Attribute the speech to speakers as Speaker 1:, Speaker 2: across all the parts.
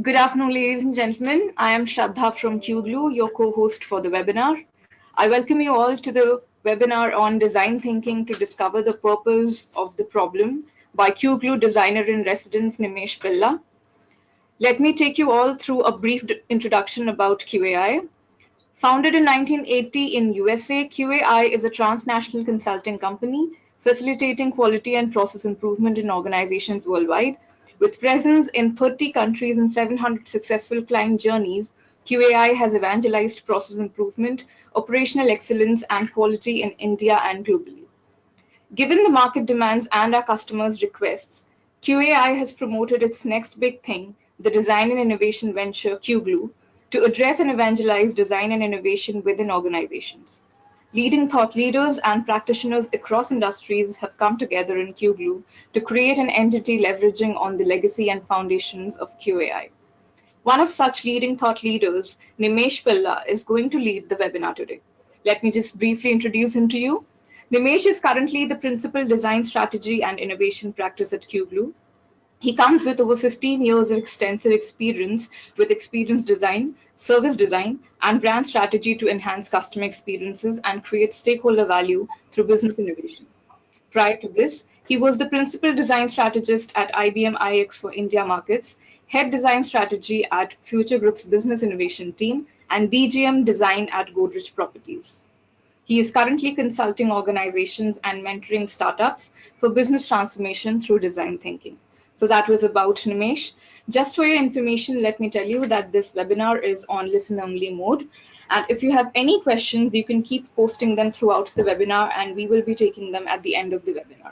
Speaker 1: Good afternoon, ladies and gentlemen. I am Shraddha from QGLUE, your co-host for the webinar. I welcome you all to the webinar on design thinking to discover the purpose of the problem by QGLUE designer in residence Nimesh Pilla. Let me take you all through a brief introduction about QAI. Founded in 1980 in USA, QAI is a transnational consulting company facilitating quality and process improvement in organizations worldwide. With presence in 30 countries and 700 successful client journeys, QAI has evangelized process improvement, operational excellence, and quality in India and globally. Given the market demands and our customers' requests, QAI has promoted its next big thing, the design and innovation venture QGLUE, to address and evangelize design and innovation within organizations. Leading thought leaders and practitioners across industries have come together in QGLUE to create an entity leveraging on the legacy and foundations of QAI. One of such leading thought leaders, Nimesh Pilla, is going to lead the webinar today. Let me just briefly introduce him to you. Nimesh is currently the Principal Design Strategy and Innovation Practice at QGLUE. He comes with over 15 years of extensive experience with experience design, service design, and brand strategy to enhance customer experiences and create stakeholder value through business innovation. Prior to this, he was the principal design strategist at IBM iX for India markets, head design strategy at Future Group's business innovation team, and DGM design at Godrej Properties. He is currently consulting organizations and mentoring startups for business transformation through design thinking. So that was about Nimesh. Just for your information, let me tell you that this webinar is on listen only mode. And if you have any questions, you can keep posting them throughout the webinar and we will be taking them at the end of the webinar.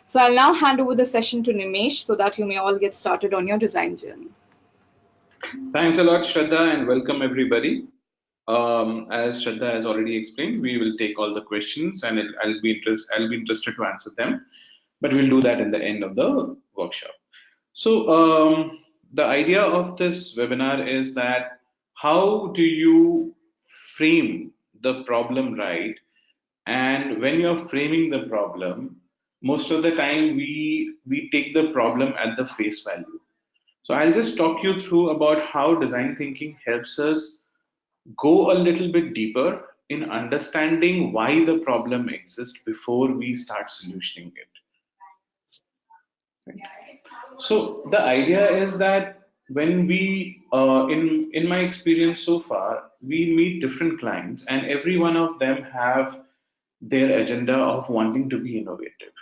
Speaker 1: So I'll now hand over the session to Nimesh so that you may all get started on your design journey.
Speaker 2: Thanks a lot, Shraddha, and welcome everybody. As Shraddha has already explained, we will take all the questions and I'll be interested to answer them, but we'll do that in the end of the workshop. So the idea of this webinar is that how do you frame the problem right? And when you're framing the problem, most of the time we take the problem at the face value. So I'll just talk you through about how design thinking helps us go a little bit deeper in understanding why the problem exists before we start solutioning it. Right? So the idea is that when we, in my experience so far, we meet different clients, and every one of them have their agenda of wanting to be innovative.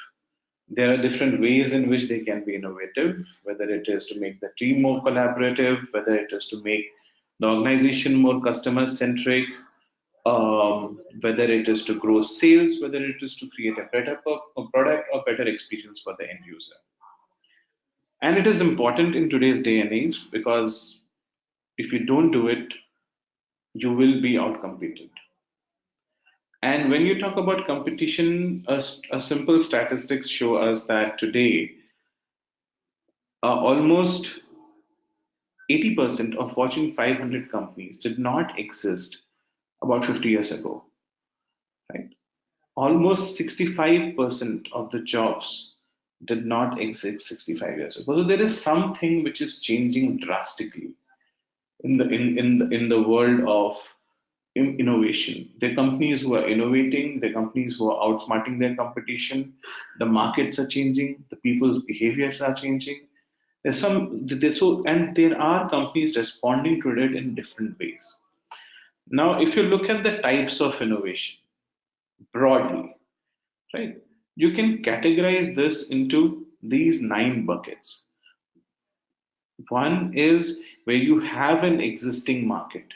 Speaker 2: There are different ways in which they can be innovative, whether it is to make the team more collaborative, whether it is to make the organization more customer centric, whether it is to grow sales, whether it is to create a better product or better experience for the end user. And it is important in today's day and age because if you don't do it, you will be outcompeted. And when you talk about competition, a simple statistics show us that today almost 80% of Fortune 500 companies did not exist about 50 years ago, right? Almost 65% of the jobs did not exist 65 years ago. So there is something which is changing drastically in the world of innovation. The companies who are innovating, the companies who are outsmarting their competition, the markets are changing, the people's behaviors are changing. And there are companies responding to it in different ways. Now, if you look at the types of innovation broadly, right, you can categorize this into these 9 buckets. One is where you have an existing market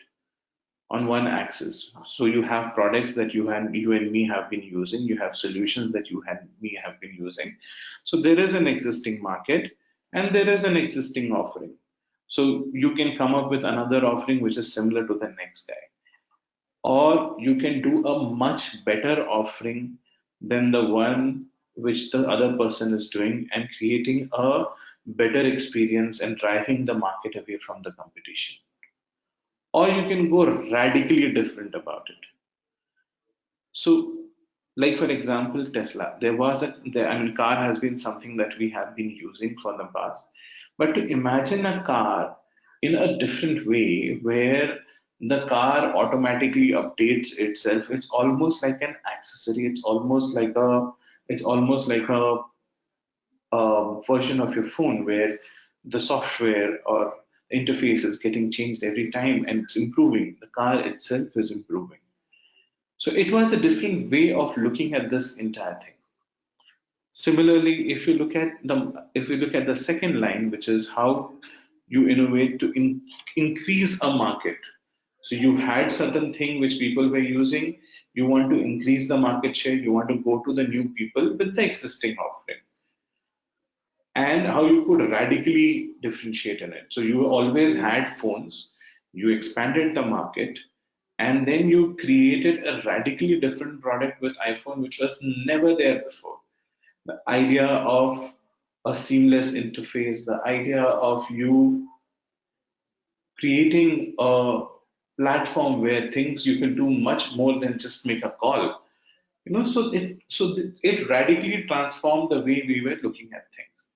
Speaker 2: on one axis. So you have products that you and me have been using, you have solutions that you and me have been using. So there is an existing market and there is an existing offering. So you can come up with another offering which is similar to the next guy. Or you can do a much better offering than the one which the other person is doing and creating a better experience and driving the market away from the competition. Or you can go radically different about it. So, like for example, Tesla, car has been something that we have been using for the past. But to imagine a car in a different way where the car automatically updates itself. It's almost like an accessory. It's almost like a version of your phone where the software or interface is getting changed every time and it's improving. The car itself is improving. So it was a different way of looking at this entire thing. Similarly, if you look at the second line, which is how you innovate to increase a market. So you had certain thing which people were using, you want to increase the market share, you want to go to the new people with the existing offering, and how you could radically differentiate in it. So you always had phones, you expanded the market, and then you created a radically different product with iPhone, which was never there before. The idea of a seamless interface, the idea of you creating a platform where things you can do much more than just make a call. It radically transformed the way we were looking at things.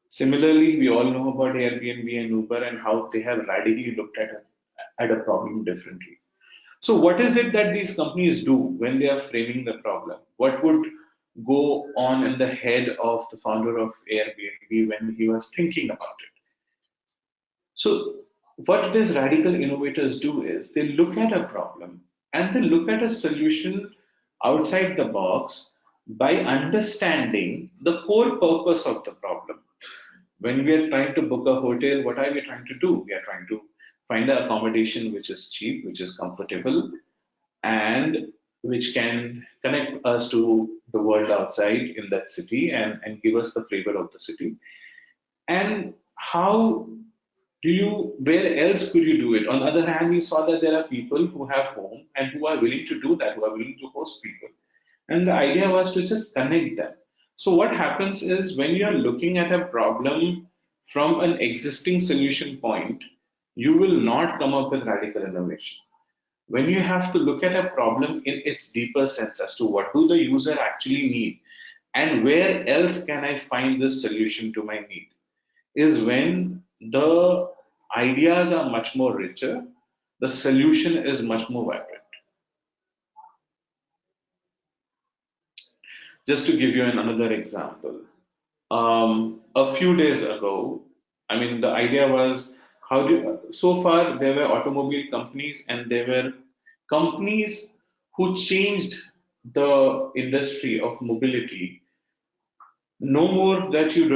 Speaker 2: Similarly, we all know about Airbnb and Uber and how they have radically looked at a problem differently. So, what is it that these companies do when they are framing the problem? What would go on in the head of the founder of Airbnb when he was thinking about it? So, what these radical innovators do is they look at a problem and they look at a solution outside the box by understanding the core purpose of the problem. When we are trying to book a hotel, what are we trying to do? We are trying to find an accommodation which is cheap, which is comfortable, and which can connect us to the world outside in that city and give us the flavor of the city. And how where else could you do it? On the other hand, we saw that there are people who have home and who are willing to do that, who are willing to host people. And the idea was to just connect them. So what happens is when you are looking at a problem from an existing solution point, you will not come up with radical innovation. When you have to look at a problem in its deeper sense as to what do the user actually need and where else can I find this solution to my need, is when the ideas are much more richer, the solution is much more vibrant. Just to give you another example, a few days ago, I mean, the idea was so far there were automobile companies and there were companies who changed the industry of mobility. No more that you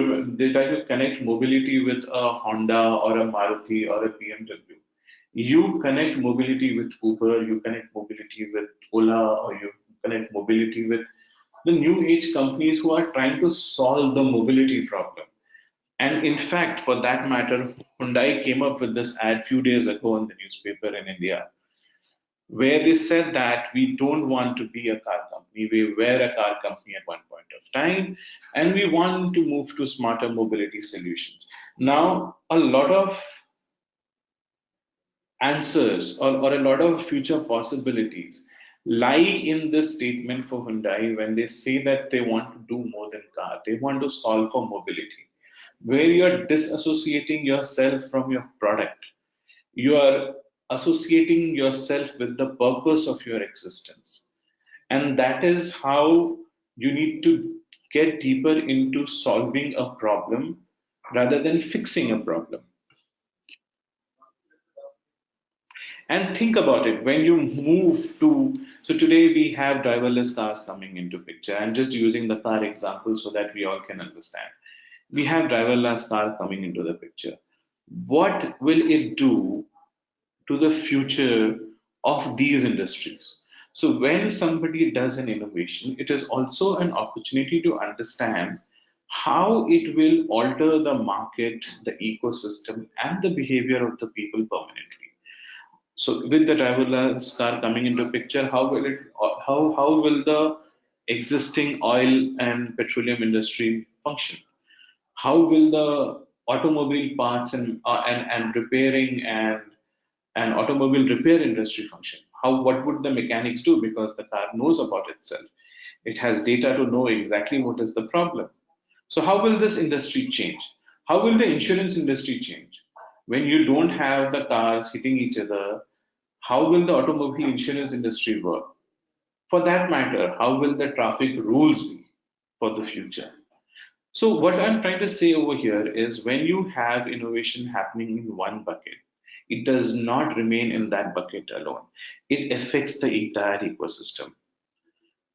Speaker 2: connect mobility with a Honda or a Maruti or a BMW. You connect mobility with Uber, you connect mobility with Ola, or you connect mobility with the new age companies who are trying to solve the mobility problem. And in fact, for that matter, Hyundai came up with this ad few days ago in the newspaper in India, where they said that we don't want to be a car company. We were a car company at one point of time, and we want to move to smarter mobility solutions. Now, a lot of answers or a lot of future possibilities lie in this statement for Hyundai when they say that they want to do more than car. They want to solve for mobility, where you're disassociating yourself from your product. You are associating yourself with the purpose of your existence. And that is how you need to get deeper into solving a problem rather than fixing a problem. And think about it when you move to, so today we have driverless cars coming into picture. I'm just using the car example so that we all can understand. We have driverless car coming into the picture. What will it do to the future of these industries? So when somebody does an innovation, it is also an opportunity to understand how it will alter the market, the ecosystem, and the behavior of the people permanently. So with the driverless car coming into picture, how will the existing oil and petroleum industry function? How will the automobile parts and repairing and automobile repair industry function? What would the mechanics do? Because the car knows about itself. It has data to know exactly what is the problem. So how will this industry change? How will the insurance industry change? When you don't have the cars hitting each other, how will the automobile insurance industry work? For that matter, how will the traffic rules be for the future? So, what I'm trying to say over here is when you have innovation happening in one bucket, it does not remain in that bucket alone. It affects the entire ecosystem.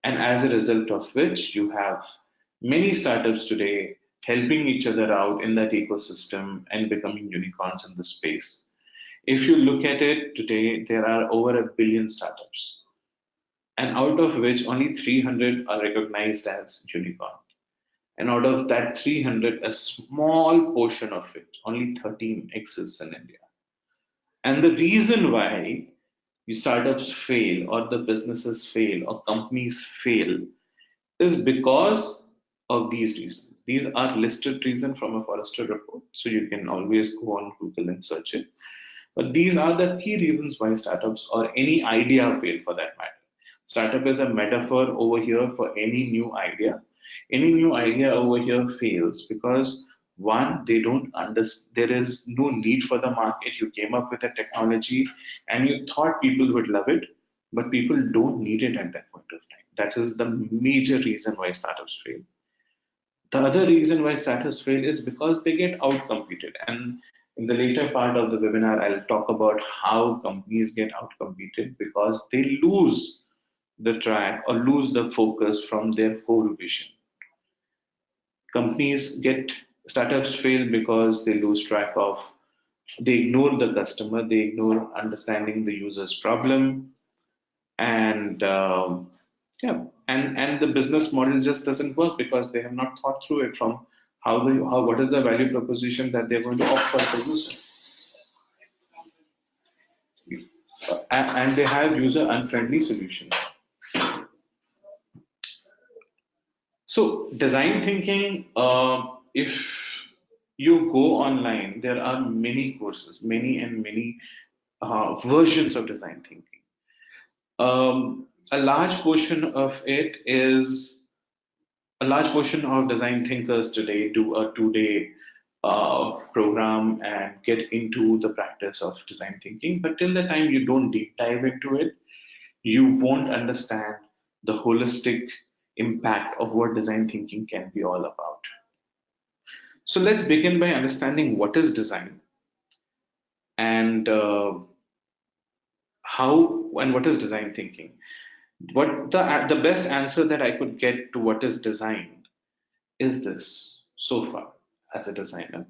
Speaker 2: And as a result of which, you have many startups today helping each other out in that ecosystem and becoming unicorns in the space. If you look at it today, there are over a billion startups, and out of which only 300 are recognized as unicorn. And out of that 300, a small portion of it, only 13 exists in India. And the reason why the startups fail, or the businesses fail, or companies fail is because of these reasons. These are listed reasons from a Forrester report, so you can always go on Google and search it. But these are the key reasons why startups or any idea fail for that matter. Startup is a metaphor over here for any new idea. Any new idea over here fails because one, they don't understand, there is no need for the market. You came up with a technology and you thought people would love it, but people don't need it at that point of time. That is the major reason why startups fail. The other reason why startups fail is because they get outcompeted. And in the later part of the webinar, I'll talk about how companies get outcompeted because they lose the track or lose the focus from their core vision. Companies get Startups fail because they lose track of, they ignore the customer, they ignore understanding the user's problem, and yeah, and the business model just doesn't work because they have not thought through it from how what is the value proposition that they're going to offer the user. And they have user unfriendly solutions. So design thinking, if you go online, there are many courses, many and many versions of design thinking. A large portion of it is A large portion of design thinkers today do a 2 day program and get into the practice of design thinking. But till the time you don't deep dive into it, you won't understand the holistic impact of what design thinking can be all about. So let's begin by understanding what is design and what is design thinking. What the best answer that I could get to what is design is this so far as a designer.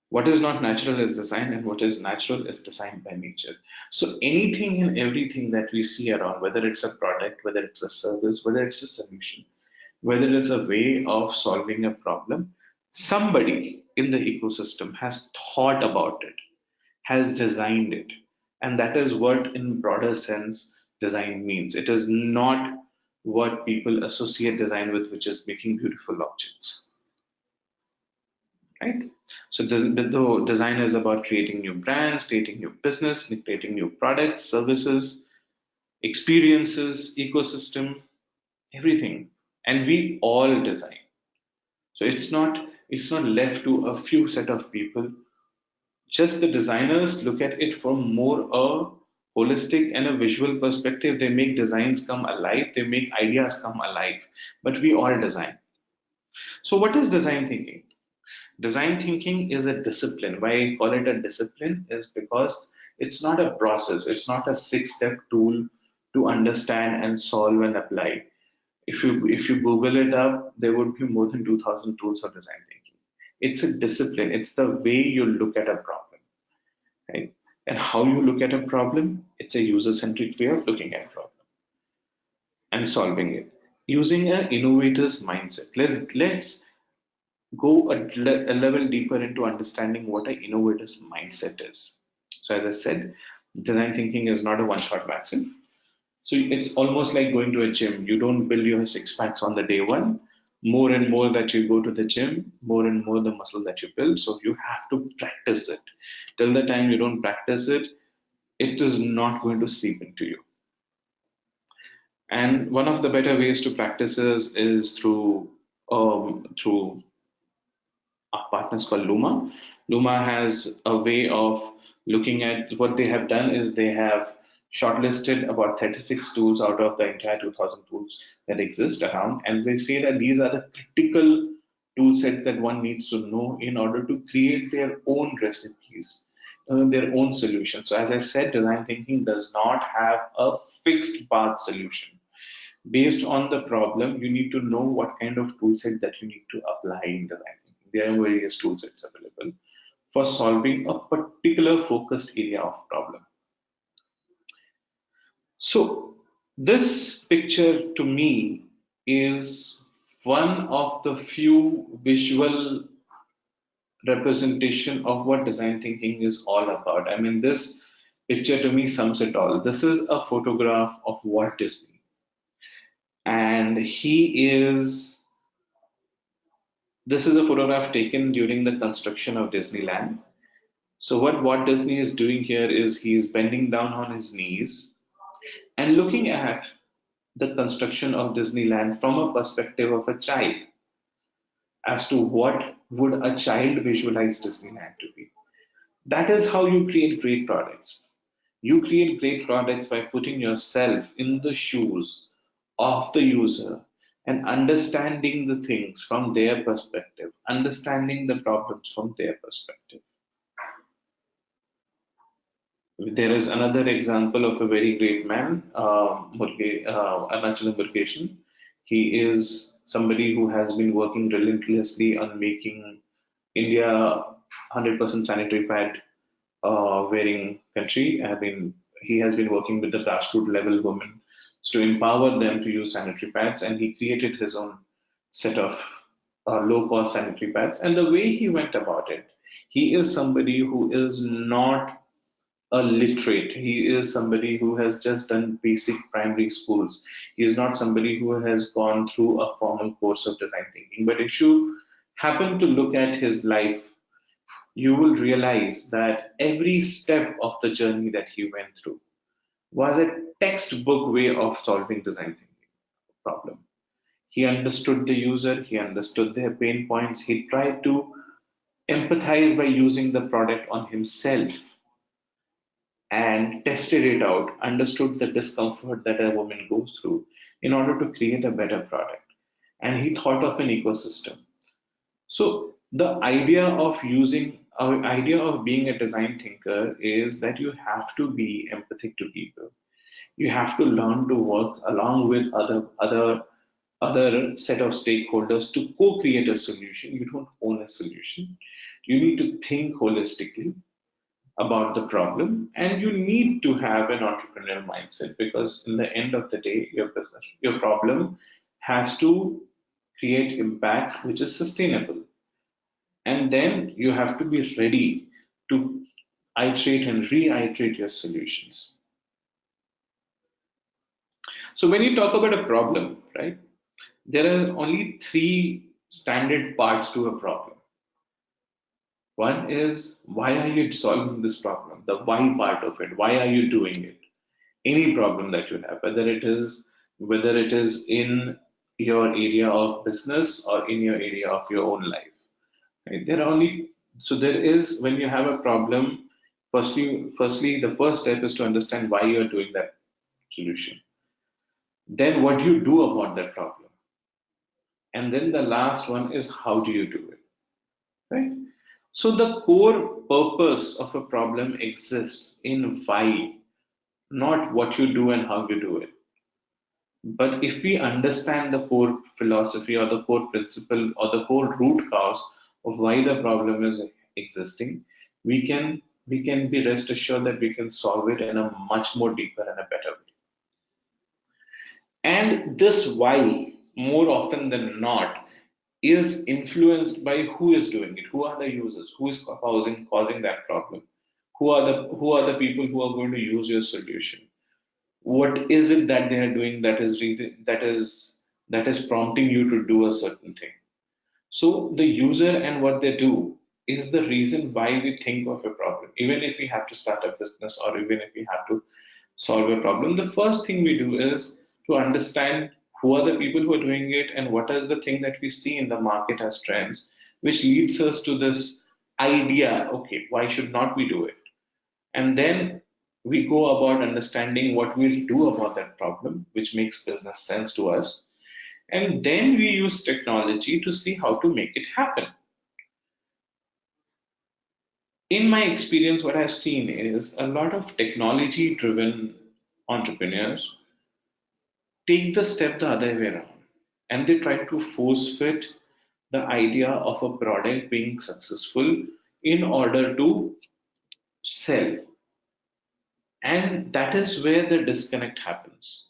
Speaker 2: What is not natural is design, and what is natural is designed by nature. So anything and everything that we see around, whether it's a product, whether it's a service, whether it's a solution, whether it's a way of solving a problem, somebody in the ecosystem has thought about it, has designed it. And that is what, in broader sense, design means. It is not what people associate design with, which is making beautiful objects, right? So the design is about creating new brands, creating new business, creating new products, services, experiences, ecosystem, everything. And we all design. So it's not left to a few set of people. Just the designers look at it from more a holistic and a visual perspective. They make designs come alive, they make ideas come alive, but we all design. So what is design thinking? Design thinking is a discipline. Why I call it a discipline is because it's not a process, it's not a 6 step tool to understand and solve and apply. If you Google it up, there would be more than 2,000 tools of design thinking. It's a discipline, it's the way you look at a problem, right? And how you look at a problem, it's a user-centric way of looking at a problem and solving it using an innovator's mindset. Let's go a level deeper into understanding what an innovator's mindset is. So, as I said, design thinking is not a one-shot vaccine. So it's almost like going to a gym. You don't build your six packs on the day one. More and more that you go to the gym, more and more the muscle that you build. So you have to practice it. Till the time you don't practice it, it is not going to seep into you. And one of the better ways to practice is through our partners called Luma. Luma has a way of looking at what they have done is they have shortlisted about 36 tools out of the entire 2000 tools that exist around, and they say that these are the critical tool set that one needs to know in order to create their own recipes, their own solution. So as I said, design thinking does not have a fixed path solution. Based on the problem, you need to know what kind of tool set that you need to apply in design thinking. There are various tool sets available for solving a particular focused area of problem. So this picture to me is one of the few visual representation of what design thinking is all about. I mean, this picture to me sums it all. This is a photograph of Walt Disney, and this is a photograph taken during the construction of Disneyland. So what Walt Disney is doing here is he's bending down on his knees and looking at the construction of Disneyland from a perspective of a child as to what would a child visualize Disneyland to be. That is how you create great products. You create great products by putting yourself in the shoes of the user and understanding the things from their perspective, understanding the problems from their perspective. There is another example of a very great man, Arunachala Murgeshan. He is somebody who has been working relentlessly on making India 100% sanitary pad wearing country. He has been working with the grassroots level women to empower them to use sanitary pads, and he created his own set of low cost sanitary pads. And the way he went about it, he is somebody who is not a literate. He is somebody who has just done basic primary schools. He is not somebody who has gone through a formal course of design thinking. But if you happen to look at his life, you will realize that every step of the journey that he went through was a textbook way of solving design thinking problem. He understood the user, he understood their pain points, he tried to empathize by using the product on himself and tested it out, understood the discomfort that a woman goes through in order to create a better product. And he thought of an ecosystem. So the idea of being a design thinker is that you have to be empathic to people. You have to learn to work along with other set of stakeholders to co-create a solution. You don't own a solution. You need to think holistically about the problem, and you need to have an entrepreneurial mindset, because in the end of the day, your problem has to create impact which is sustainable. And then you have to be ready to iterate and reiterate your solutions. So when you talk about a problem, right, there are only three standard parts to a problem. One is, why are you solving this problem? The why part of it. Why are you doing it? Any problem that you have, whether it is in your area of business or in your area of your own life. Right? There is, when you have a problem, firstly, the first step is to understand why you are doing that solution. Then what do you do about that problem? And then the last one is, how do you do it? Right? So the core purpose of a problem exists in why, not what you do and how you do it. But if we understand the core philosophy or the core principle or the core root cause of why the problem is existing, we can be rest assured that we can solve it in a much more deeper and a better way. And this why, more often than not, is influenced by who is doing it, who are the users, who is causing that problem, who are the people who are going to use your solution. What is it that they are doing that is prompting you to do a certain thing? So the user and what they do is the reason why we think of a problem. Even if we have to start a business or even if we have to solve a problem, the first thing we do is to understand who are the people who are doing it and what is the thing that we see in the market as trends, which leads us to this idea, okay, why should not we do it? And then we go about understanding what we'll do about that problem, which makes business sense to us. And then we use technology to see how to make it happen. In my experience, what I've seen is a lot of technology driven entrepreneurs take the step the other way around and they try to force fit the idea of a product being successful in order to sell. And that is where the disconnect happens.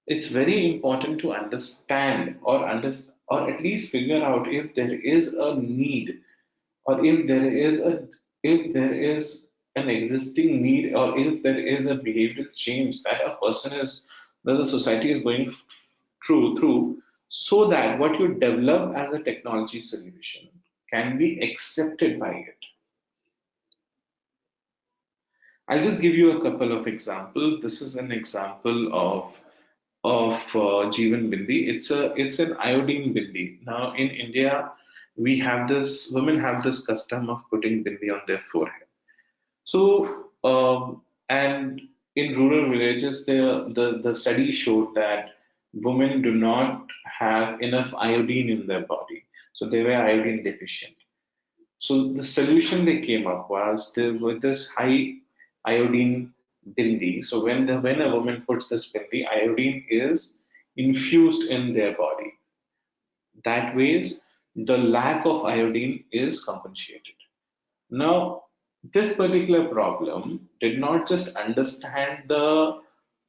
Speaker 2: It's very important to understand or at least figure out if there is a need or if there is an existing need or if there is a behavioral change that a person is that the society is going through so that what you develop as a technology solution can be accepted by it. I'll just give you a couple of examples. This is an example of Jeevan Bindi. It's an iodine bindi. Now in India, we have this women have this custom of putting bindi on their forehead. So and in rural villages, the study showed that women do not have enough iodine in their body, so they were iodine deficient. So the solution they came up was there with this high iodine bindi. So when a woman puts this bindi, iodine is infused in their body. That ways the lack of iodine is compensated. Now, this particular problem did not just understand the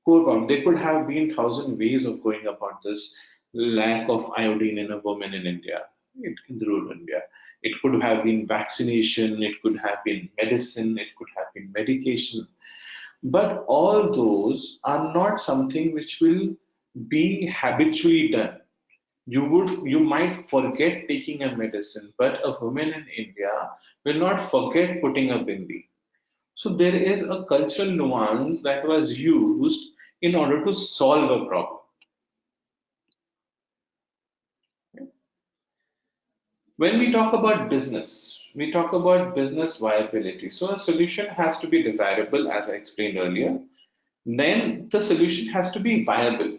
Speaker 2: core problem. There could have been thousand ways of going about this lack of iodine in a woman in India, in rural India. It could have been vaccination, it could have been medicine, it could have been medication. But all those are not something which will be habitually done. You might forget taking a medicine, but a woman in India will not forget putting a bindi. So there is a cultural nuance that was used in order to solve a problem. When we talk about business, we talk about business viability. So a solution has to be desirable, as I explained earlier. Then the solution has to be viable.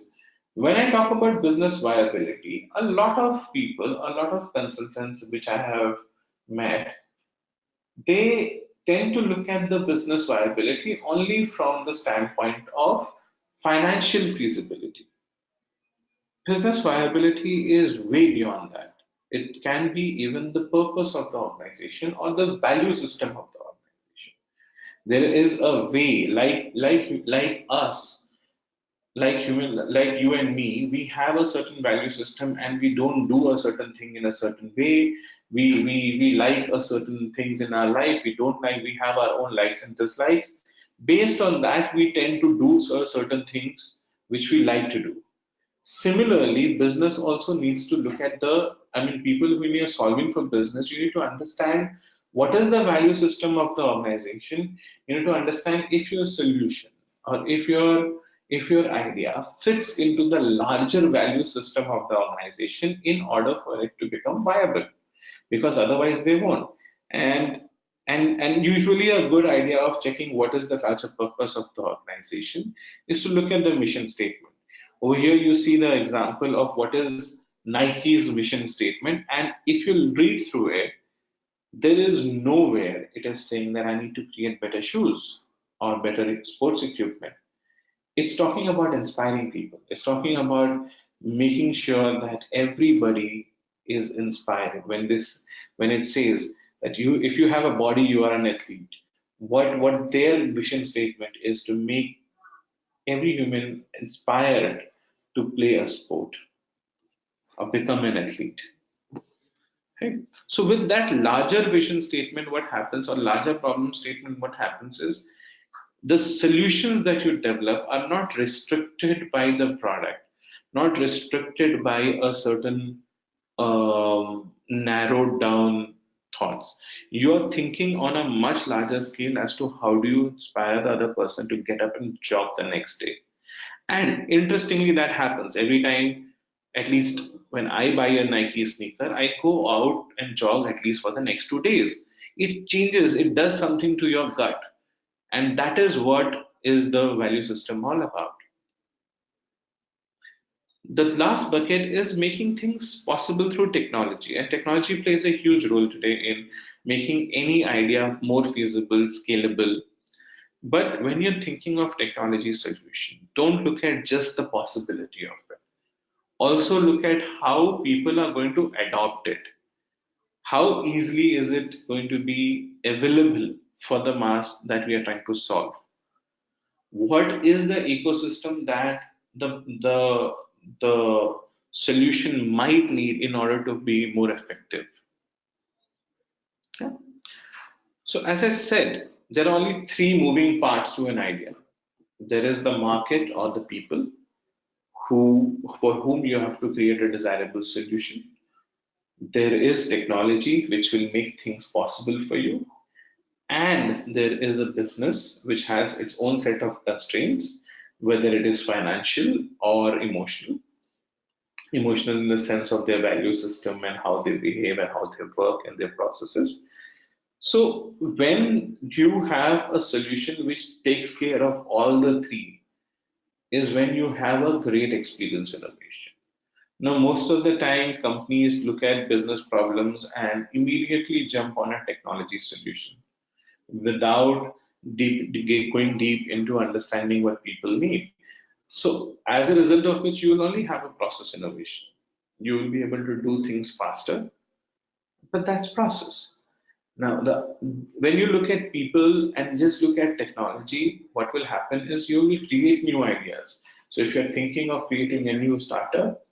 Speaker 2: When I talk about business viability, a lot of people, a lot of consultants which I have met, they tend to look at the business viability only from the standpoint of financial feasibility. Business viability is way beyond that. It can be even the purpose of the organization or the value system of the organization. There is a way, like us, like you and me, we have a certain value system and we don't do a certain thing in a certain way. We like a certain things in our life, we don't like, we have our own likes and dislikes. Based on that, we tend to do certain things which we like to do. Similarly, business also needs to look at I mean, people, when you're solving for business, you need to understand what is the value system of the organization. You need to understand if your solution or if your idea fits into the larger value system of the organization in order for it to become viable, because otherwise they won't. And and usually a good idea of checking what is the larger purpose of the organization is to look at the mission statement. Over here, you see the example of what is Nike's mission statement. And if you read through it, there is nowhere it is saying that I need to create better shoes or better sports equipment. It's talking about inspiring people. It's talking about making sure that everybody is inspired. When it says that you if you have a body, you are an athlete. What their mission statement is to make every human inspired to play a sport or become an athlete. Right? So with that larger vision statement, what happens, or larger problem statement, what happens is the solutions that you develop are not restricted by the product, not restricted by a certain narrowed down thoughts. You're thinking on a much larger scale as to how do you inspire the other person to get up and jog the next day. And interestingly, that happens every time. At least when I buy a Nike sneaker, I go out and jog at least for the next 2 days. It changes, it does something to your gut. And that is what is the value system all about. The last bucket is making things possible through technology. And technology plays a huge role today in making any idea more feasible, scalable. But when you're thinking of technology solution, don't look at just the possibility of it. Also look at how people are going to adopt it. How easily is it going to be available for the mass that we are trying to solve? What is the ecosystem that the solution might need in order to be more effective? Yeah. So as I said, there are only three moving parts to an idea. There is the market or the people who for whom you have to create a desirable solution. There is technology which will make things possible for you, and there is a business which has its own set of constraints, whether it is financial or emotional. Emotional in the sense of their value system and how they behave and how they work and their processes. So when you have a solution which takes care of all the three, is when you have a great experience innovation. Now, most of the time, companies look at business problems and immediately jump on a technology solution without going deep into understanding what people need. So, as a result of which, you will only have a process innovation. You will be able to do things faster, but that's process. Now, when you look at people and just look at technology, what will happen is you will create new ideas. So, if you're thinking of creating a new startup,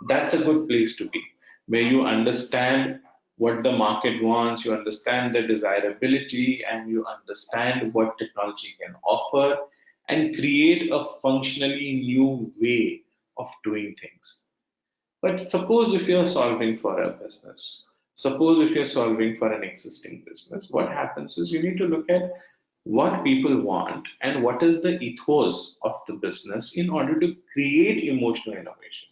Speaker 2: that's a good place to be, where you understand what the market wants, you understand the desirability, and you understand what technology can offer, and create a functionally new way of doing things. But suppose if you're solving for a business, suppose if you're solving for an existing business, what happens is you need to look at what people want and what is the ethos of the business in order to create emotional innovation.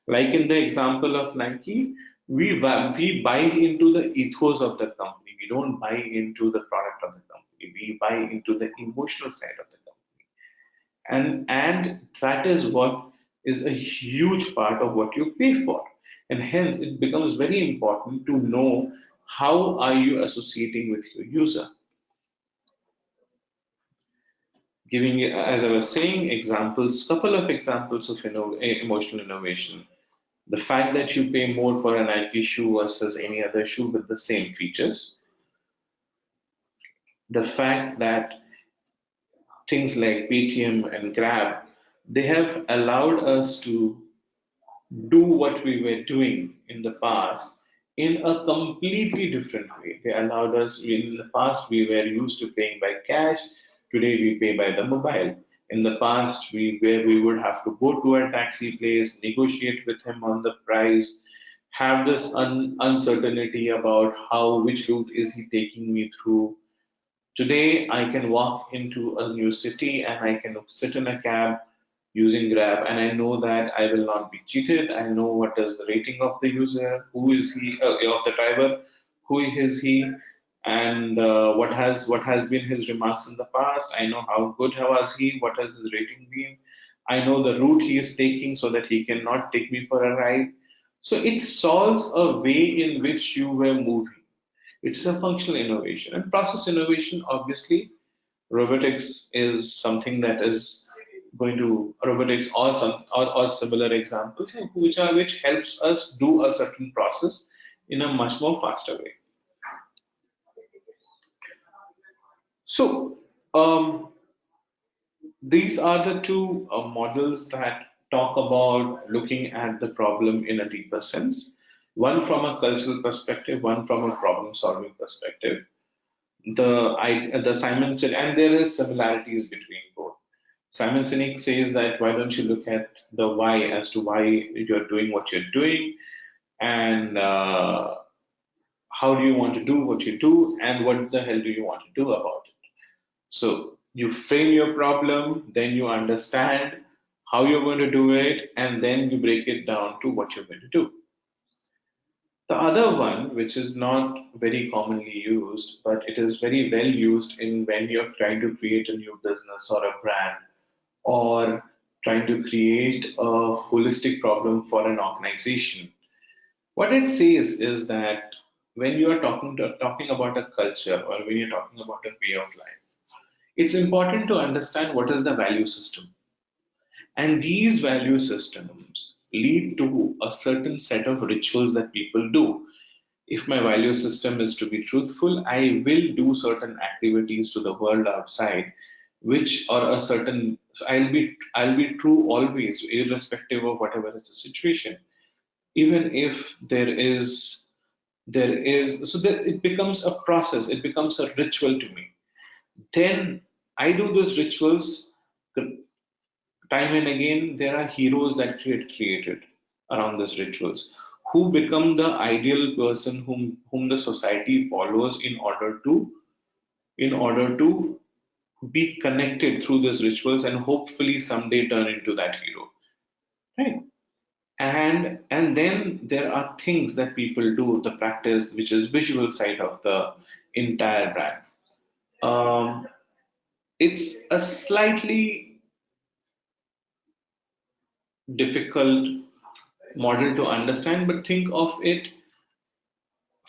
Speaker 2: Like in the example of Nike, we buy into the ethos of the company. We don't buy into the product of the company. We buy into the emotional side of the company. And that is what is a huge part of what you pay for. And hence it becomes very important to know how are you associating with your user. Giving, as I was saying, examples, couple of examples of emotional innovation. The fact that you pay more for a Nike shoe versus any other shoe with the same features. The fact that things like Paytm and Grab, they have allowed us to do what we were doing in the past in a completely different way. They allowed us, in the past, we were used to paying by cash. Today, we pay by the mobile. In the past, we would have to go to a taxi place, negotiate with him on the price, have this uncertainty about how which route is he taking me through. Today, I can walk into a new city and I can sit in a cab using Grab, and I know that I will not be cheated. I know what is the rating of the user, who is he, of the driver, who is he, and what has been his remarks in the past. I know how good was he, what has his rating been. I know the route he is taking so that he cannot take me for a ride. So it solves a way in which you were moving. It's a functional innovation and process innovation. Obviously, robotics is something that is going to robotics or or similar examples which helps us do a certain process in a much more faster way. So these are the two models that talk about looking at the problem in a deeper sense. One from a cultural perspective, one from a problem solving perspective. The Simon said, and there is similarities between both. Simon Sinek says that why don't you look at the why as to why you're doing what you're doing, and how do you want to do what you do, and what the hell do you want to do about it. So you frame your problem, then you understand how you're going to do it, and then you break it down to what you're going to do. The other one, which is not very commonly used, but it is very well used in when you're trying to create a new business or a brand, or trying to create a holistic problem for an organization. What it says is that when you are talking about a culture, or when you're talking about a way of life, it's important to understand what is the value system. And these value systems lead to a certain set of rituals that people do. If my value system is to be truthful, I will do certain activities to the world outside, which or a certain I'll be true always, irrespective of whatever is the situation. Even if there is so that it becomes a process, it becomes a ritual to me. Then I do those rituals time and again. There are heroes that get created around these rituals, who become the ideal person whom the society follows in order to be connected through these rituals, and hopefully someday turn into that hero, right? And then there are things that people do, the practice, which is visual side of the entire brand. Um, it's a slightly difficult model to understand, but think of it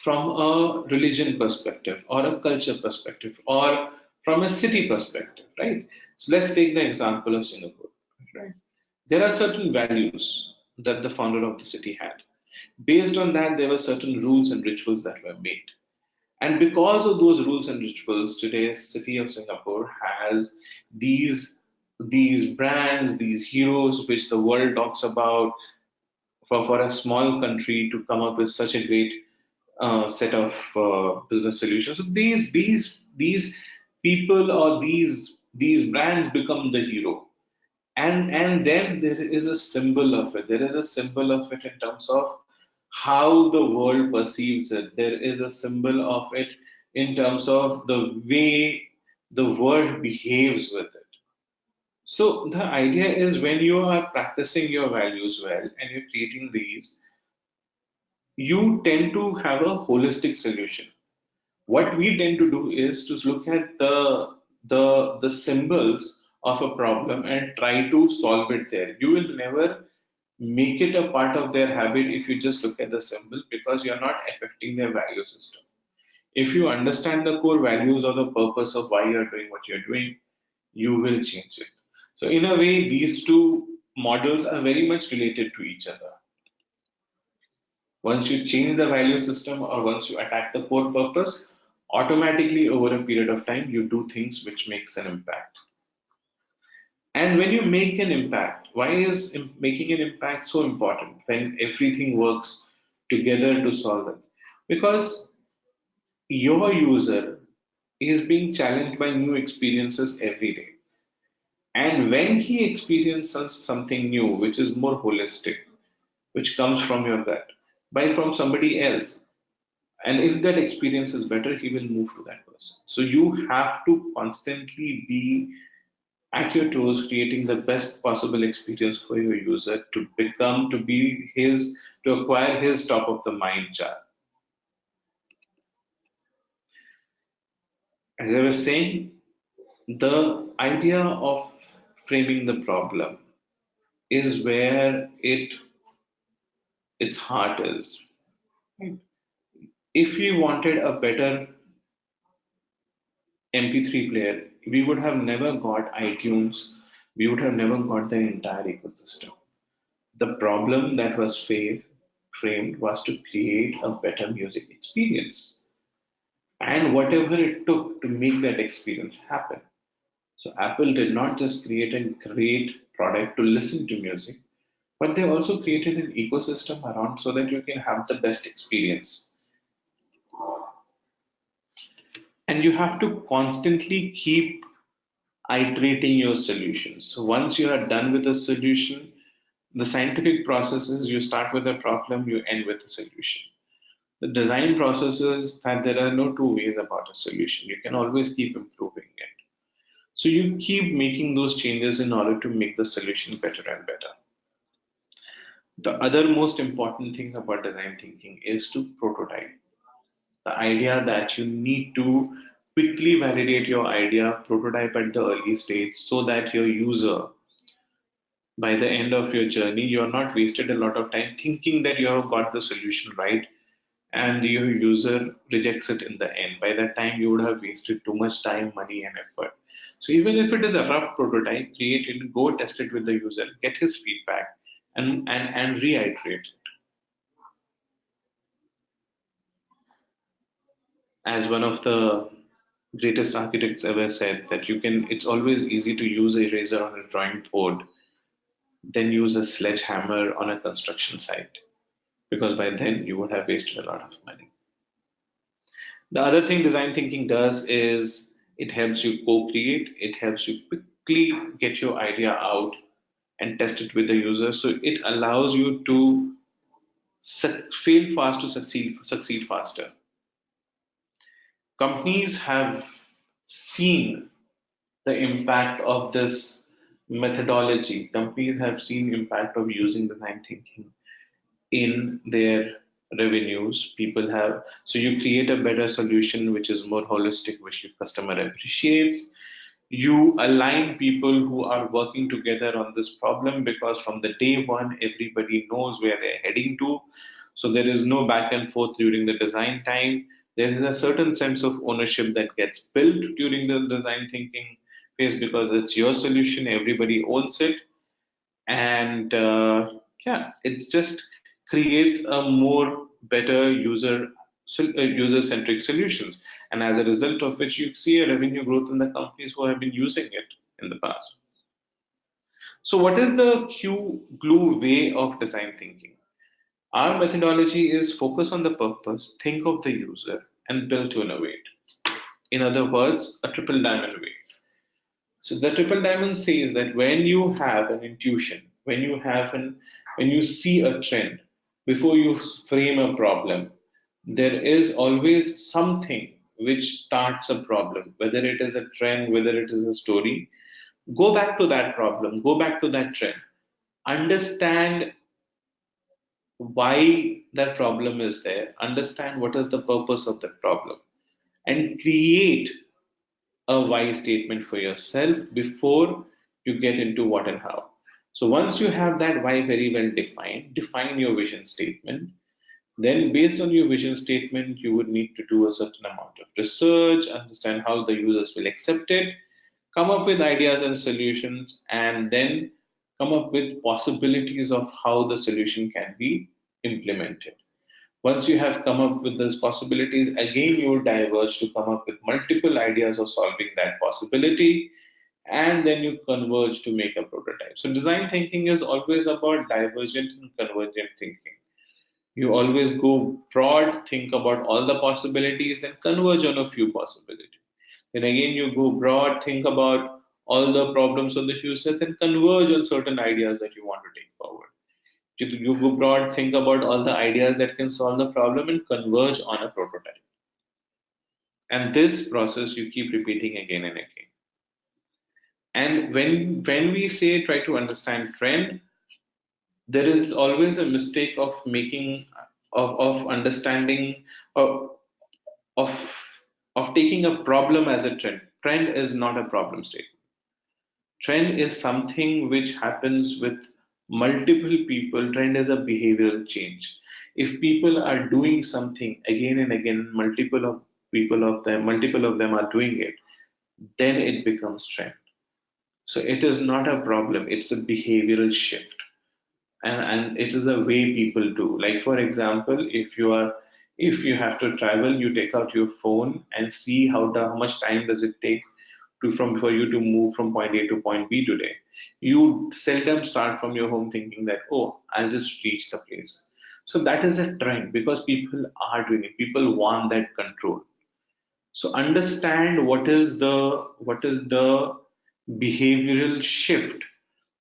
Speaker 2: from a religion perspective, or a culture perspective, or from a city perspective, right? So let's take the example of Singapore, right? There are certain values that the founder of the city had. Based on that, there were certain rules and rituals that were made. And because of those rules and rituals, today's city of Singapore has these these brands, these heroes, which the world talks about, for a small country to come up with such a great set of business solutions. So these people, or these brands become the hero, and then there is a symbol of it. There is a symbol of it in terms of how the world perceives it. There is a symbol of it in terms of the way the world behaves with it. So the idea is, when you are practicing your values well and you're creating these, you tend to have a holistic solution. What we tend to do is to look at the symbols of a problem and try to solve it there. You will never make it a part of their habit if you just look at the symbol, because you're not affecting their value system. If you understand the core values or the purpose of why you're doing what you're doing, you will change it. So in a way, these two models are very much related to each other. Once you change the value system, or once you attack the core purpose, automatically over a period of time, you do things which makes an impact. And when you make an impact, why is making an impact so important when everything works together to solve it? Because your user is being challenged by new experiences every day. And when he experiences something new, which is more holistic, which comes from your gut, by from somebody else, and if that experience is better, he will move to that person. So you have to constantly be at your toes, creating the best possible experience for your user to become, to be his, to acquire his top of the mind jar. As I was saying, the idea of framing the problem is where its heart is. If we wanted a better MP3 player, we would have never got iTunes, we would have never got the entire ecosystem. The problem that was framed was to create a better music experience, and whatever it took to make that experience happen. So Apple did not just create a great product to listen to music, but they also created an ecosystem around so that you can have the best experience. And you have to constantly keep iterating your solutions. So once you are done with a solution, the scientific process is, you start with a problem, you end with a solution. The design process is that there are no two ways about a solution. You can always keep improving it. So you keep making those changes in order to make the solution better and better. The other most important thing about design thinking is to prototype. The idea that you need to quickly validate your idea, prototype at the early stage so that your user, by the end of your journey, you're not wasted a lot of time thinking that you have got the solution right and your user rejects it in the end. By that time, you would have wasted too much time, money, and effort. So even if it is a rough prototype, create it, go test it with the user, get his feedback, and reiterate. As one of the greatest architects ever said, that it's always easy to use a razor on a drawing board than use a sledgehammer on a construction site, because by then you would have wasted a lot of money. The other thing design thinking does is it helps you co-create, it helps you quickly get your idea out and test it with the user. So it allows you to fail fast to succeed faster. Companies have seen the impact of this methodology. Companies have seen impact of using design thinking in their revenues. People have, so you create a better solution which is more holistic, which your customer appreciates. You align people who are working together on this problem, because from the day one everybody knows where they're heading to, so there is no back and forth during the design time. There is a certain sense of ownership that gets built during the design thinking phase, because it's your solution, everybody owns it. And yeah, it just creates a more better user centric solutions, and as a result of which you see a revenue growth in the companies who have been using it in the past. So what is the QGLUE way of design thinking? Our methodology is focus on the purpose, think of the user, and build to innovate. In other words, a triple diamond way. So the triple diamond says that when you have an intuition, when you see a trend, before you frame a problem, there is always something which starts a problem, whether it is a trend, whether it is a story. Go back to that problem, go back to that trend, understand why that problem is there, understand what is the purpose of that problem, and create a why statement for yourself before you get into what and how. So once you have that why very well defined, define your vision statement. Then, based on your vision statement, you would need to do a certain amount of research, understand how the users will accept it, come up with ideas and solutions, and then come up with possibilities of how the solution can be implemented. Once you have come up with those possibilities, again you will diverge to come up with multiple ideas of solving that possibility, and then you converge to make a prototype. So design thinking is always about divergent and convergent thinking. You always go broad, think about all the possibilities, then converge on a few possibilities. Then again you go broad, think about all the problems of the future, then converge on certain ideas that you want to take forward. You go broad, think about all the ideas that can solve the problem, and converge on a prototype. And this process you keep repeating again and again. And when we say try to understand trend, there is always a mistake of making of understanding of of of taking a problem as a trend. Trend is not a problem statement. Trend is something which happens with multiple people. Trend is a behavioral change. If people are doing something again and again, multiple of them are doing it, then it becomes trend. So it is not a problem, it's a behavioral shift. And it is a way people do. Like for example, if you have to travel, you take out your phone and see how much time does it take for you to move from point A to point B today. You seldom start from your home thinking that, oh, I'll just reach the place. So that is a trend, because people are doing it. People want that control. So understand what is the behavioral shift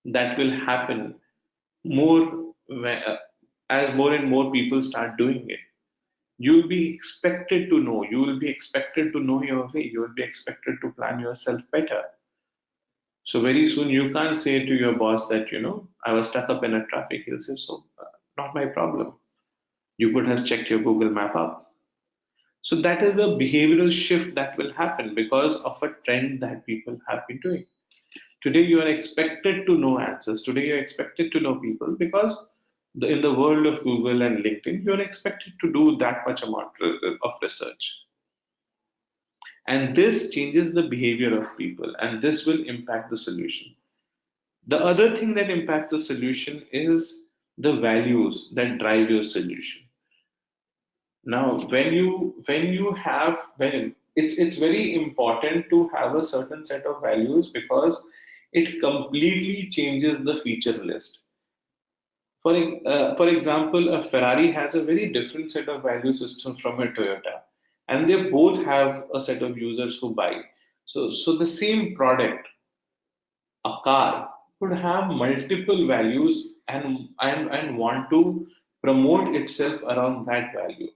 Speaker 2: that will happen more as more and more people start doing it. You will be expected to know your way. You will be expected to plan yourself better. So very soon you can't say to your boss that, I was stuck up in a traffic. He'll say, so not my problem. You could have checked your Google map up. So that is the behavioral shift that will happen because of a trend that people have been doing. Today you are expected to know answers. Today you're expected to know people because in the world of Google and LinkedIn, you're expected to do that much amount of research. And this changes the behavior of people, and this will impact the solution. The other thing that impacts the solution is the values that drive your solution. Now, when it's very important to have a certain set of values because it completely changes the feature list. For example, a Ferrari has a very different set of value systems from a Toyota, and they both have a set of users who buy. So the same product, a car, could have multiple values and want to promote itself around that value.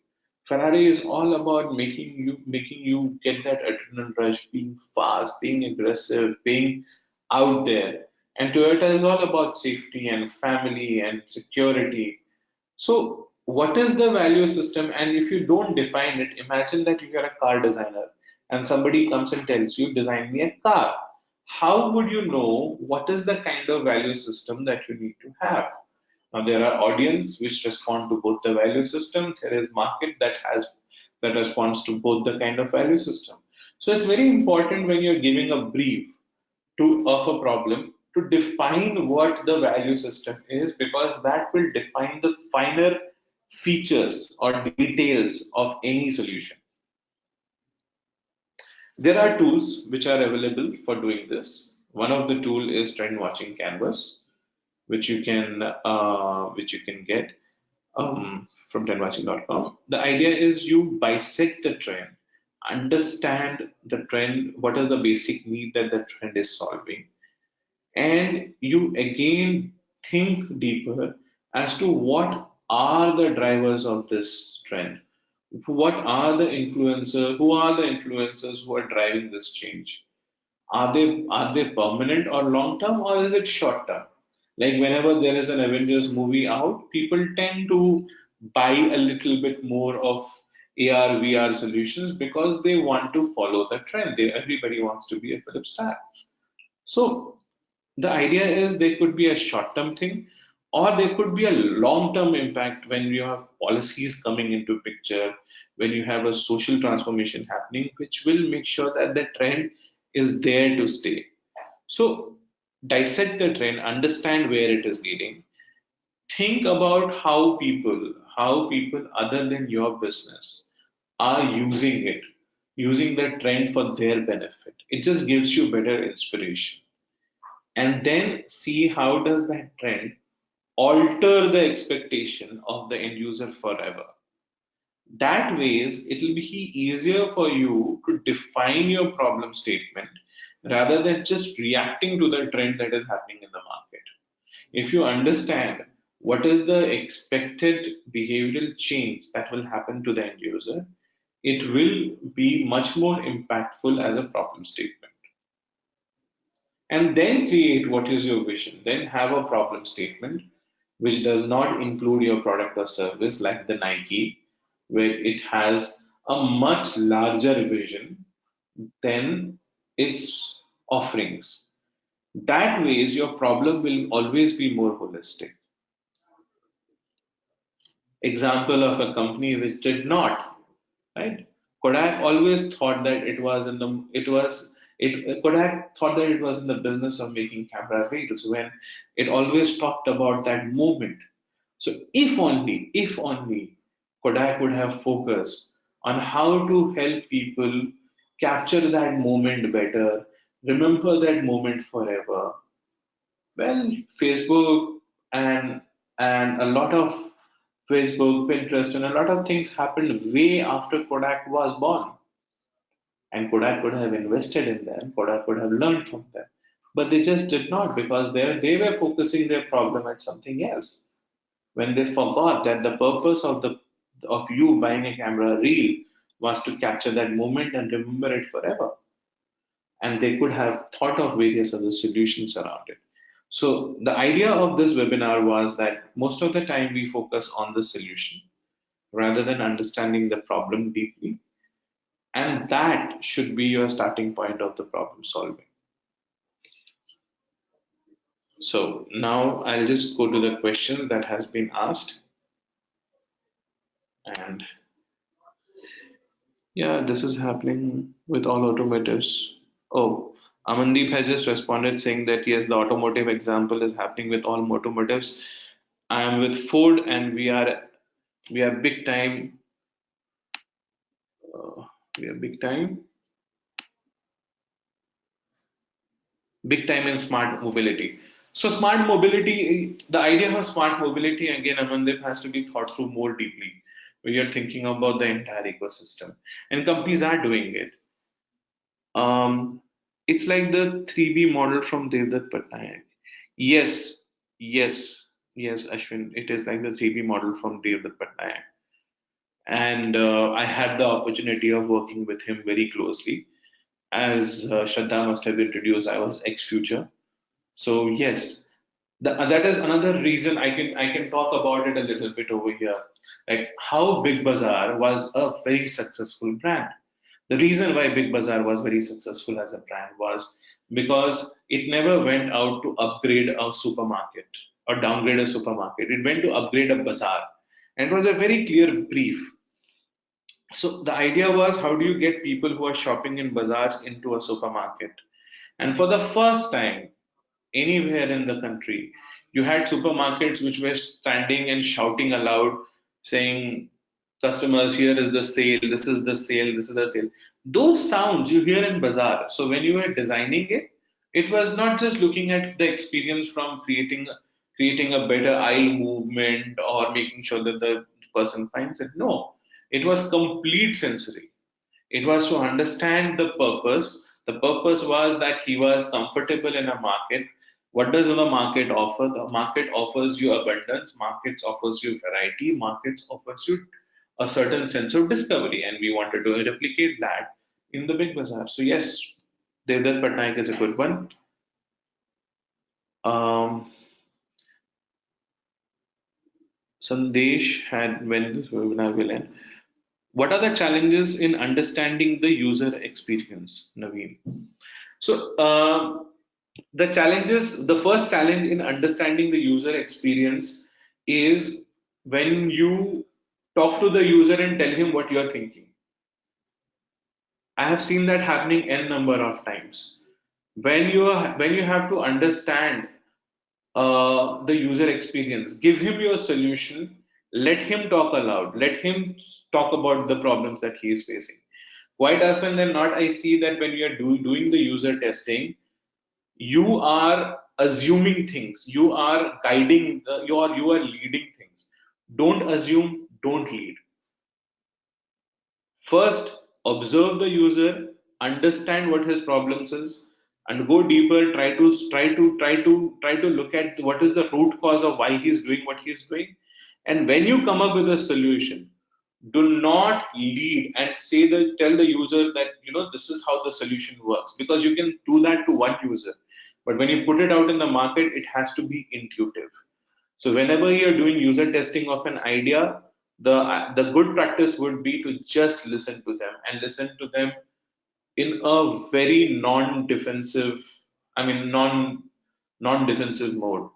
Speaker 2: Ferrari is all about making you get that adrenaline rush, being fast, being aggressive, being out there. And Toyota is all about safety and family and security. So, what is the value system? And if you don't define it, imagine that you are a car designer and somebody comes and tells you, design me a car. How would you know what is the kind of value system that you need to have? Now, there are audience which respond to both the value system. There is market that responds to both the kind of value system. So, it's very important when you're giving a brief of a problem to define what the value system is because that will define the finer features or details of any solution. There are tools which are available for doing this. One of the tool is trend watching canvas, which you can get from trendwatching.com. The idea is you bisect the trend, understand the trend, what is the basic need that the trend is solving, and you again think deeper as to what are the drivers of this trend. What are the influencers? Who are the influencers who are driving this change? Are they permanent or long term, or is it short term? Like whenever there is an Avengers movie out, people tend to buy a little bit more of AR VR solutions because they want to follow the trend. Everybody wants to be a Philip star. So the idea is there could be a short-term thing, or there could be a long-term impact when you have policies coming into picture, when you have a social transformation happening, which will make sure that the trend is there to stay. So dissect the trend, understand where it is leading, think about how people other than your business are using it, using the trend for their benefit. It just gives you better inspiration, and then see how does that trend alter the expectation of the end user forever. That ways it will be easier for you to define your problem statement rather than just reacting to the trend that is happening in the market. If you understand what is the expected behavioral change that will happen to the end user, it will be much more impactful as a problem statement. And then create what is your vision. Then have a problem statement which does not include your product or service, like the Nike, where it has a much larger vision than its offerings. That ways, your problem will always be more holistic. Example of a company which did not, right? Kodak always thought that Kodak thought that it was in the business of making camera reels when it always talked about that movement. So if only Kodak would have focused on how to help people capture that moment better, remember that moment forever. Well, Facebook and and a lot of Facebook, Pinterest, and a lot of things happened way after Kodak was born. And Kodak could have invested in them, Kodak could have learned from them. But they just did not because they were focusing their problem at something else. When they forgot that the purpose of you buying a camera reel was to capture that moment and remember it forever. and they could have thought of various other solutions around it. So the idea of this webinar was that most of the time we focus on the solution rather than understanding the problem deeply, and that should be your starting point of the problem solving. So now I'll just go to the questions that has been asked. And yeah, this is happening with all automotives. Oh, Amandeep has just responded saying that yes, the automotive example is happening with all automotives. I am with Ford, and we are big time. Uh, we are big time in smart mobility. So smart mobility, the idea of smart mobility again, Amandeep, has to be thought through more deeply. We are thinking about the entire ecosystem, and companies are doing it. Um, it's like the 3B model from Devdutt Patnaik. Yes, yes, Ashwin. It is like the 3B model from Devdutt Patnaik. And I had the opportunity of working with him very closely. As Shraddha must have introduced, I was ex-Future. So yes, that is another reason I can talk about it a little bit over here. Like how Big Bazaar was a very successful brand. The reason why Big Bazaar was very successful as a brand was because it never went out to upgrade a supermarket or downgrade a supermarket. It went to upgrade a bazaar. And it was a very clear brief. So the idea was, how do you get people who are shopping in bazaars into a supermarket? And for the first time anywhere in the country, you had supermarkets which were standing and shouting aloud, saying, customers, here is the sale, this is the sale, this is the sale. Those sounds you hear in bazaar. So when you were designing it, it was not just looking at the experience from creating a better eye movement or making sure that the person finds it. No, it was complete sensory. It was to understand the purpose. The purpose was that he was comfortable in a market. What does the market offer? The market offers you abundance, markets offers you variety, markets offers you a certain sense of discovery, and we wanted to replicate that in the big bazaar. So yes, Devdutt Patnaik is a good one. Um, Sandesh had when this webinar will end. What are the challenges in understanding the user experience, Naveen? So the first challenge in understanding the user experience is when you talk to the user and tell him what you're thinking. I have seen that happening n number of times. When you have to understand the user experience, give him your solution, let him talk aloud, let him talk about the problems that he is facing. Quite often than not, I see that when you are doing the user testing, you are assuming things, you are guiding, you are leading things. Don't assume, don't lead. First, observe the user, understand what his problems is, and go deeper. Try to look at what is the root cause of why he's doing what he's doing. And when you come up with a solution, do not lead and tell the user that this is how the solution works, because you can do that to one user, but when you put it out in the market, it has to be intuitive. So whenever you're doing user testing of an idea, the good practice would be to just listen to them and listen to them in a very non-defensive, I mean non-defensive mode.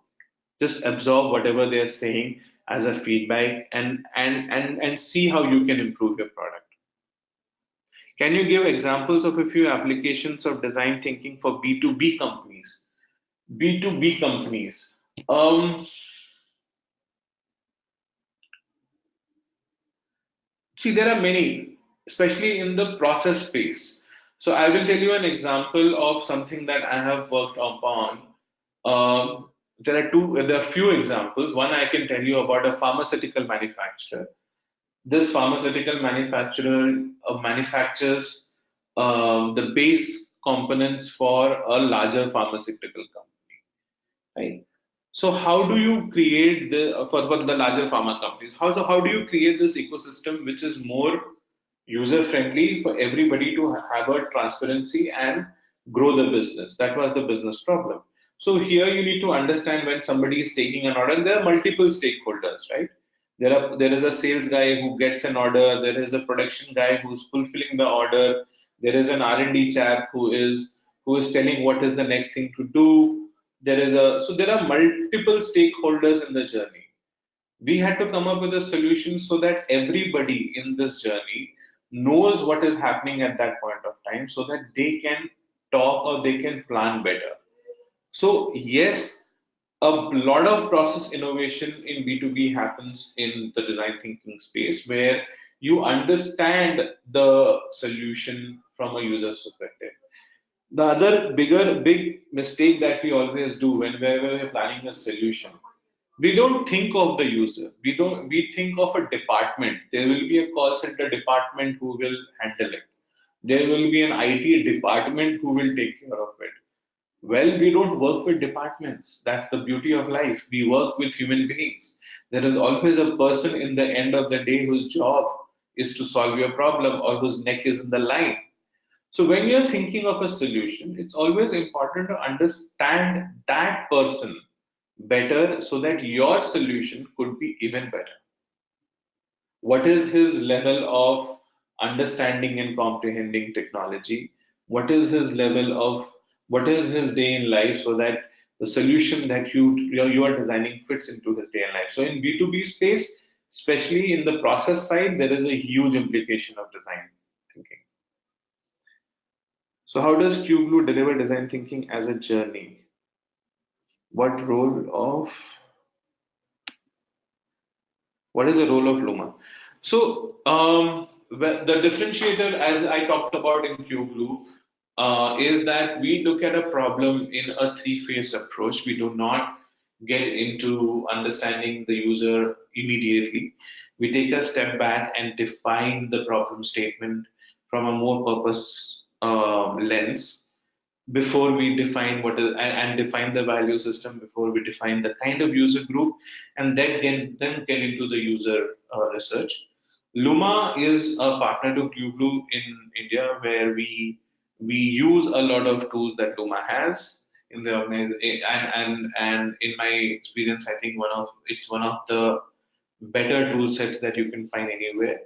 Speaker 2: Just absorb whatever they're saying as a feedback and see how you can improve your product. Can you give examples of a few applications of design thinking for B2B companies? B2B companies. See, there are many, especially in the process space. So I will tell you an example of something that I have worked upon. There are few examples. One I can tell you about a pharmaceutical manufacturer. This pharmaceutical manufacturer manufactures the base components for a larger pharmaceutical company, right? So how do you create for the larger pharma companies? How do you create this ecosystem which is more user friendly for everybody to have a transparency and grow the business. That was the business problem. So here you need to understand when somebody is taking an order, and there are multiple stakeholders, right? There is a sales guy who gets an order, there is a production guy who's fulfilling the order, there is an R&D chap who is telling what is the next thing to do. There are multiple stakeholders in the journey. We had to come up with a solution so that everybody in this journey knows what is happening at that point of time so that they can talk or they can plan better. So, yes, a lot of process innovation in B2B happens in the design thinking space where you understand the solution from a user's perspective. The other big mistake that we always do whenever we're planning a solution, we don't think of the user. We think of a department. There will be a call center department who will handle it. There will be an IT department who will take care of it. Well, we don't work with departments. That's the beauty of life. We work with human beings. There is always a person in the end of the day whose job is to solve your problem or whose neck is in the line. So when you're thinking of a solution, it's always important to understand that person better so that your solution could be even better. What is his level of understanding and comprehending technology? What is his day in life so that the solution that you are designing fits into his day in life? So in B2B space, especially in the process side, there is a huge implication of design thinking. So how does QGLUE deliver design thinking as a journey? What is the role of Luma? So the differentiator, as I talked about in QGLUE, is that we look at a problem in a three-phase approach. We do not get into understanding the user immediately. We take a step back and define the problem statement from a more purpose lens before we define and define the value system before we define the kind of user group and then get into the user research. Luma is a partner to QGLUE in India where we use a lot of tools that Luma has in the organization and in my experience I think it's one of the better tool sets that you can find anywhere,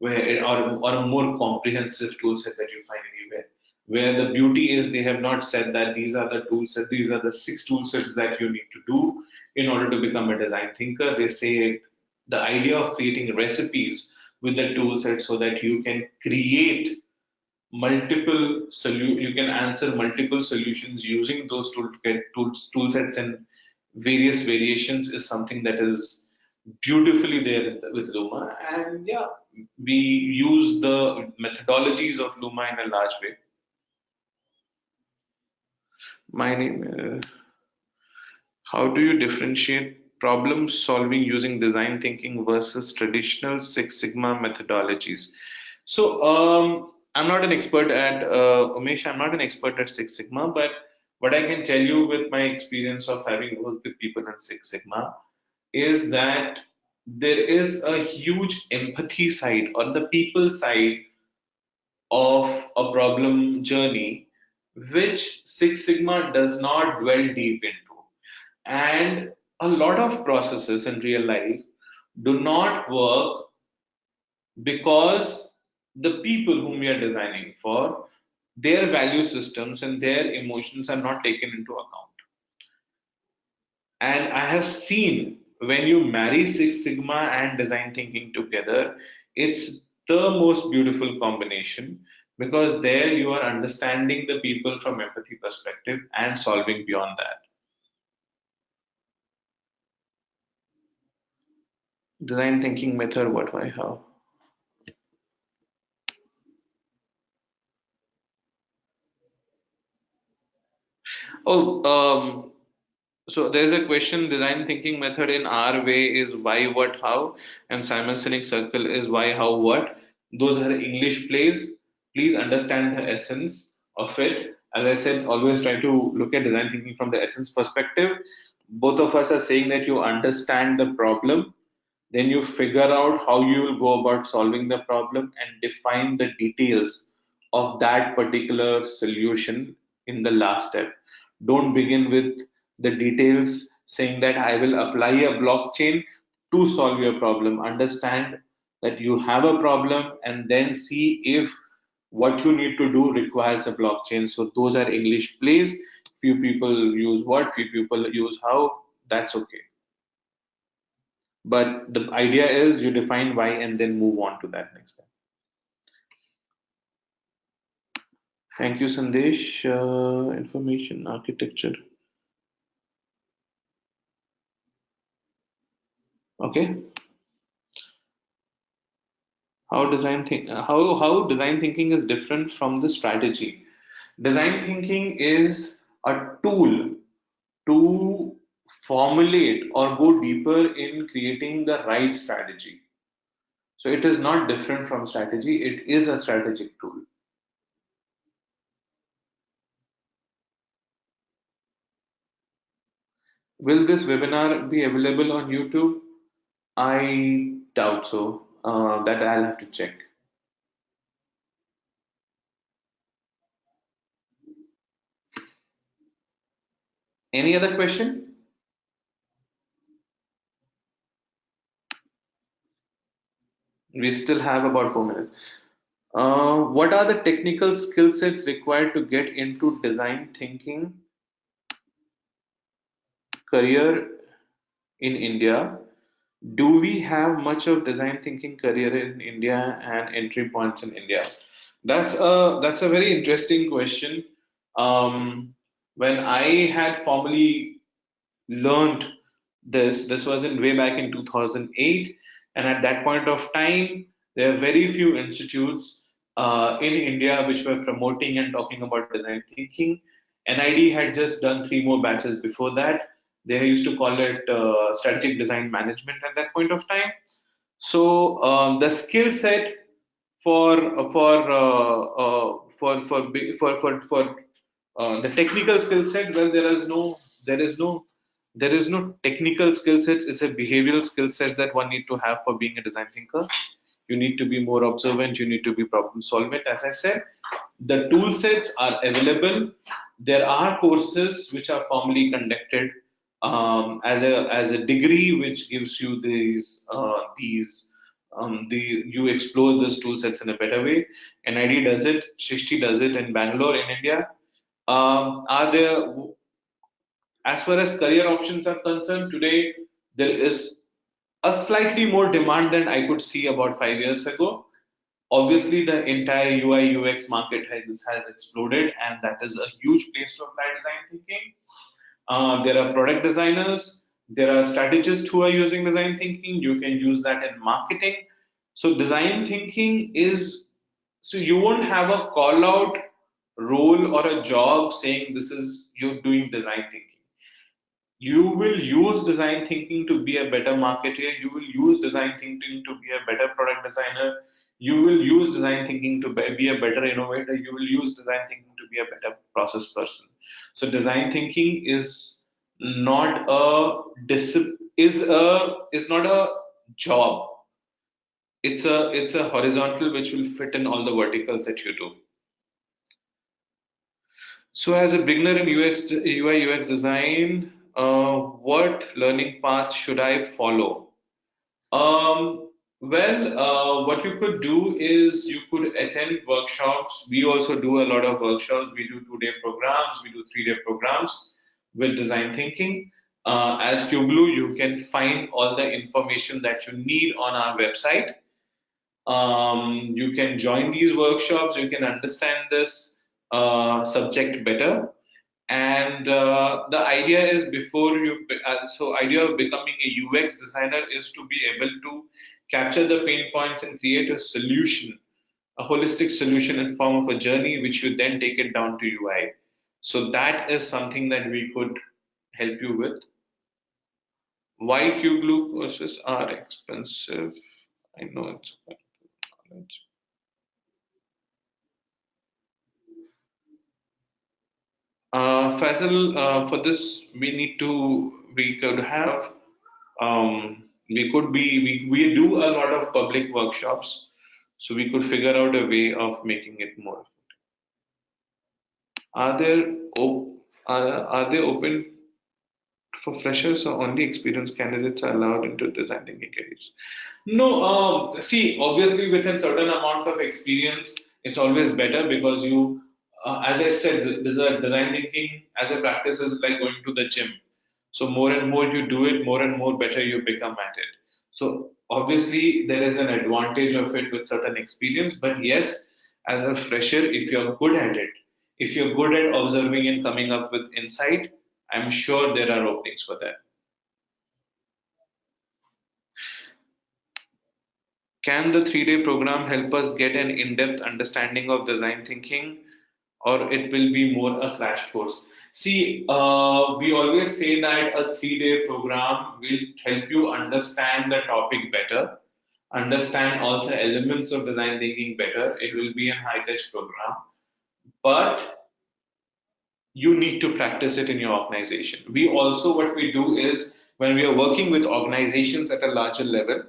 Speaker 2: or a more comprehensive tool set that you find anywhere. Where the beauty is they have not said that these are the tool sets, these are the 6 tool sets that you need to do in order to become a design thinker. They say the idea of creating recipes with the tool set so that you can create you can answer multiple solutions using those tool sets and various variations is something that is beautifully there with Luma. And yeah, we use the methodologies of Luma in a large way. My name, how do you differentiate problem solving using design thinking versus traditional Six Sigma methodologies? So, I'm not an expert at Umesh, I'm not an expert at Six Sigma, but what I can tell you with my experience of having worked with people in Six Sigma is that there is a huge empathy side on the people side of a problem journey, which Six Sigma does not dwell deep into. And a lot of processes in real life do not work because the people whom we are designing for, their value systems and their emotions are not taken into account. And I have seen when you marry Six Sigma and design thinking together, it's the most beautiful combination because there you are understanding the people from empathy perspective and solving beyond that. Design thinking method, what, why, how? Oh, so there's a question, design thinking method in our way is why, what, how, and Simon Sinek circle is why, how, what. Those are English plays. Please understand the essence of it. As I said, always try to look at design thinking from the essence perspective. Both of us are saying that you understand the problem, then you figure out how you will go about solving the problem and define the details of that particular solution in the last step. Don't begin with the details saying that I will apply a blockchain to solve your problem. Understand that you have a problem and then see if what you need to do requires a blockchain. So those are English plays. Few people use what, few people use how, that's okay. But the idea is you define why and then move on to that next step. Thank you, Sandesh. Information architecture. Okay. How design thinking is different from the strategy. Design thinking is a tool to formulate or go deeper in creating the right strategy. So it is not different from strategy, it is a strategic tool. Will this webinar be available on YouTube? I doubt so. That I'll have to check. Any other question? We still have about 4 minutes. What are the technical skill sets required to get into design thinking career in India? Do we have much of design thinking career in India and entry points in India? That's a very interesting question. When I had formally learned this was in way back in 2008, and at that point of time there are very few institutes in India which were promoting and talking about design thinking. NID had just done 3 more batches before that. They used to call it strategic design management at that point of time. So the skill set for the technical skill set, well, there is no there is no technical skill sets. It's a behavioral skill set that one need to have for being a design thinker. You need to be more observant. You need to be problem solvent. As I said, the tool sets are available. There are courses which are formally conducted as a degree, which gives you you explore these tool sets in a better way. NID does it. Shrishti does it in Bangalore in India. Are there As far as career options are concerned, today there is a slightly more demand than I could see about 5 years ago. Obviously, the entire UI UX market has exploded, and that is a huge place to apply design thinking. There are product designers, there are strategists who are using design thinking. You can use that in marketing. So, design thinking is so you won't have a call out role or a job saying this is you're doing design thinking. You will use design thinking to be a better marketer. You will use design thinking to be a better product designer. You will use design thinking to be a better innovator. You will use design thinking to be a better process person. So design thinking not a is not a job. It's a horizontal which will fit in all the verticals that you do. So as a beginner in UI UX design, what learning path should I follow? What you could do is you could attend workshops. We also do a lot of workshops. We do 2-day programs, we do 3-day programs with design thinking. As QGLUE, you can find all the information that you need on our website. You can join these workshops, you can understand this subject better. And the idea is idea of becoming a UX designer is to be able to capture the pain points and create a solution, a holistic solution in form of a journey, which you then take it down to UI. So that is something that we could help you with. Why QGLUE courses are expensive? I know it's knowledge. Faisal, for this we could have we do a lot of public workshops, so we could figure out a way of making it more. Are there are they open for freshers or only experienced candidates are allowed into design thinking careers? No, see, obviously within certain amount of experience, it's always better because you, as I said, design thinking as a practice is like going to the gym. So more and more you do it, more and more better you become at it. So obviously there is an advantage of it with certain experience, but yes, as a fresher, if you're good at it, if you're good at observing and coming up with insight, I'm sure there are openings for that. Can the 3-day program help us get an in-depth understanding of design thinking, or it will be more a crash course? See, we always say that a 3-day program will help you understand the topic better, understand all the elements of design thinking better. It will be a high-touch program, but you need to practice it in your organization. We also, what we do is when we are working with organizations at a larger level,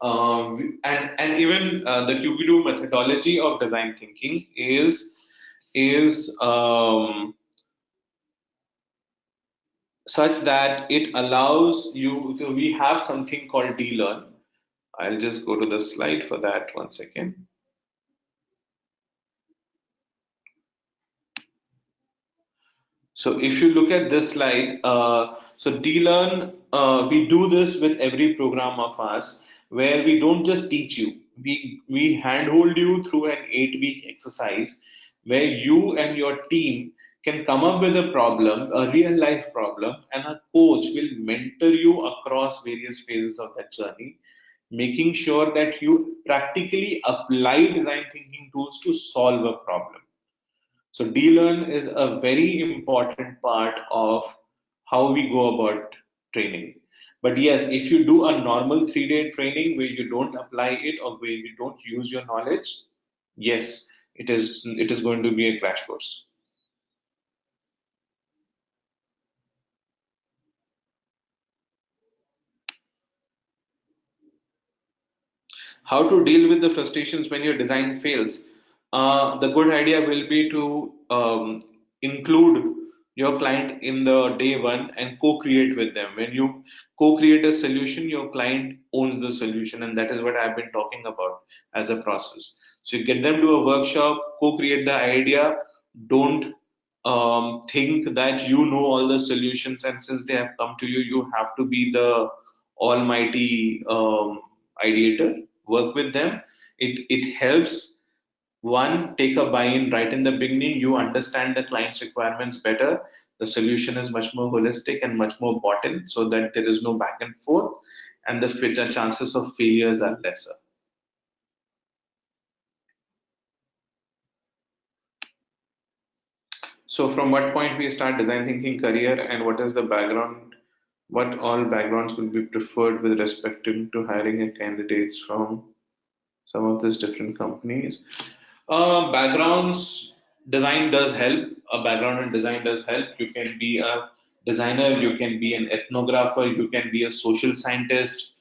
Speaker 2: and even the QGLUE methodology of design thinking is such that it allows you. So we have something called delearn. I'll just go to the slide for that 1 second. So if you look at this slide, so delearn, we do this with every program of ours, where we don't just teach you, we handhold you through an 8-week exercise where you and your team can come up with a problem, a real life problem, and a coach will mentor you across various phases of that journey, making sure that you practically apply design thinking tools to solve a problem. So delearn is a very important part of how we go about training. But yes, if you do a normal 3-day training where you don't apply it or where you don't use your knowledge, yes, it is going to be a crash course. How to deal with the frustrations when your design fails? The good idea will be to include your client in the day one and co-create with them. When you co-create a solution, your client owns the solution, and that is what I've been talking about as a process. So you get them to a workshop, co-create the idea. Don't think that you know all the solutions, and since they have come to you, you have to be the almighty ideator. Work with them. It helps, one, take a buy-in right in the beginning. You understand the client's requirements better. The solution is much more holistic and much more bought in, so that there is no back and forth, and the chances of failures are lesser. So from what point we start design thinking career, and what is the background, what all backgrounds will be preferred with respect to hiring a candidates from some of these different companies. Backgrounds, design does help. A background in design does help. You can be a designer, you can be an ethnographer, you can be a social scientist.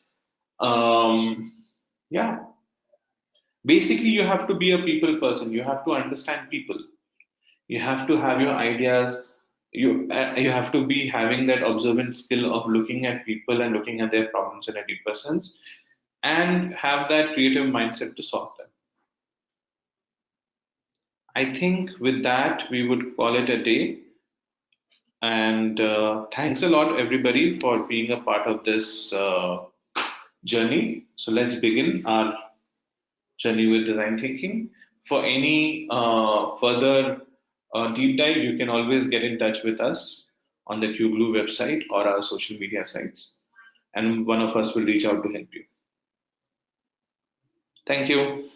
Speaker 2: Um, yeah, basically, you have to be a people person. You have to understand people. You have to have your ideas. You have to be having that observant skill of looking at people and looking at their problems in a deeper sense, and have that creative mindset to solve them. I think with that, we would call it a day. And thanks a lot, everybody, for being a part of this journey. So let's begin our journey with design thinking. For any further deep dive, you can always get in touch with us on the QGLUE website or our social media sites, and one of us will reach out to help you. Thank you.